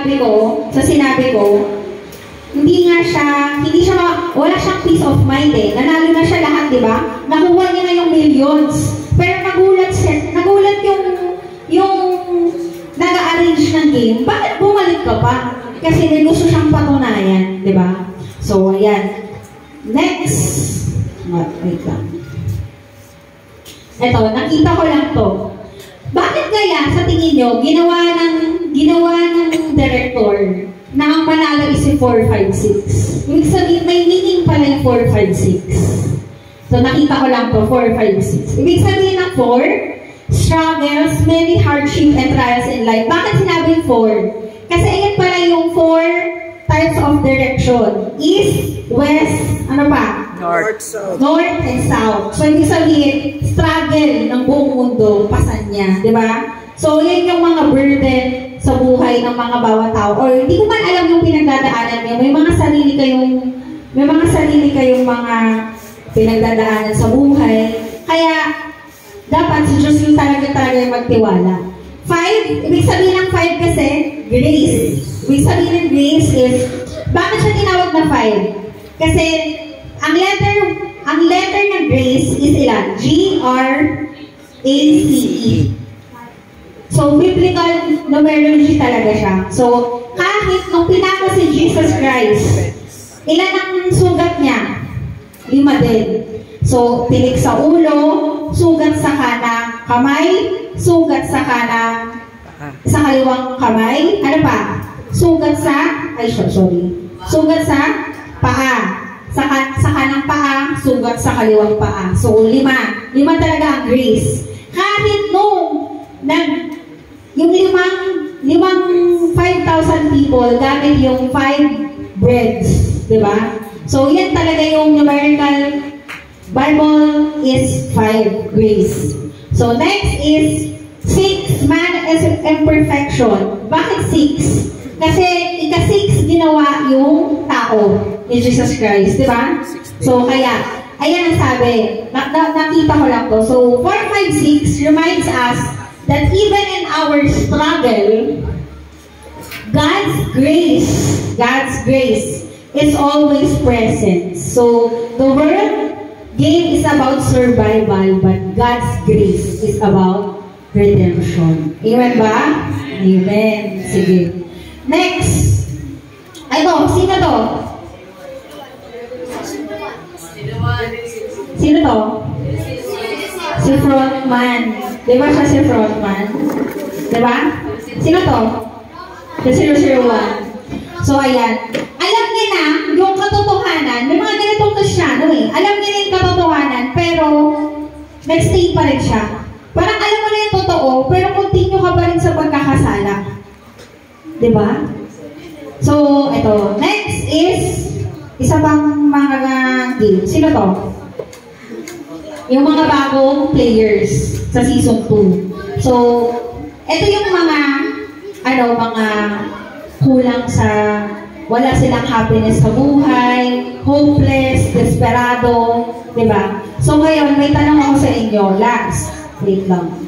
sinabi ko, wala siyang peace of mind eh. Nanalo na siya lahat, di ba? Nakuha niya na yung millions. Pero nagulat yung nag-arrange ng game. Bakit bumalik ka pa? Kasi may gusto siyang patunayan, di ba? So, ayan. Next. Wait lang. Ito, nakita ko lang to. Bakit kaya sa tingin nyo, ginawa ng director na ang panalo is si 456? Ibig sabihin, may meaning pala yung 456. So, nakita ko lang to, 456. Ibig sabihin ng 4, struggles, many hardship and trials in life. Bakit sinabing 4? Kasi ayan pala yung 4 types of direction. East, west, ano pa? North and south. So, ibig sabihin, struggle ng buong mundo, pasan niya, di ba? So, yan yung mga burden sa buhay ng mga bawat tao. Or, hindi ko man alam yung pinagdadaanan niyo. May mga sarili kayong mga pinagdadaanan sa buhay. Kaya, dapat si Diyos yung talaga yung magtiwala. 5, ibig sabihin ng 5 kasi, grace. Ibig sabihin ng grace is, bakit siya tinawag na 5? Kasi, ang letter ng grace is ilan? G-R-A-C-E. So, biblical numerology talaga siya. So, kahit nung pinako si Jesus Christ, ilan ang sugat niya? 5 din. So, tinik sa ulo, sugat sa kanang kamay, sugat sa kaliwang kamay, ano pa? Sugat sa paa. Sa kanang paa, sugat sa kaliwang paa. So, 5 talaga ang grace. Kahit yung limang 5,000 people, gamit yung 5 breads. Diba? So, yan talaga yung numerical Bible is 5, grace. So, next is 6, man is imperfection. Bakit 6? Kasi ika-6 ginawa yung tao ni Jesus Christ, di ba? So, kaya, ayan ang sabi. Nakita ko lang to. So, 456 reminds us that even in our struggle, God's grace is always present. So, the world game is about survival, but God's grace is about redemption. Amen ba? Amen. Sige. Next. Sino to? Sino to? Si frontman. Di ba siya si frontman? Di ba? Sino to? Si 001. So, ayan. Alam niya na yung katotohanan. May mga ganitong Kristyano eh. Alam niya na yung katotohanan, pero nag-stay pa rin siya. Parang alam mo na yung totoo, pero continue ka pa rin sa pagkakasala. Diba? So, ito. Next is, isa pang mga game. Sino to? Yung mga bagong players sa season 2. So, ito yung mga kulang sa, wala silang happiness sa buhay, hopeless, desperado, diba? So, ngayon, may tanong ako sa inyo. Last. Wait lang.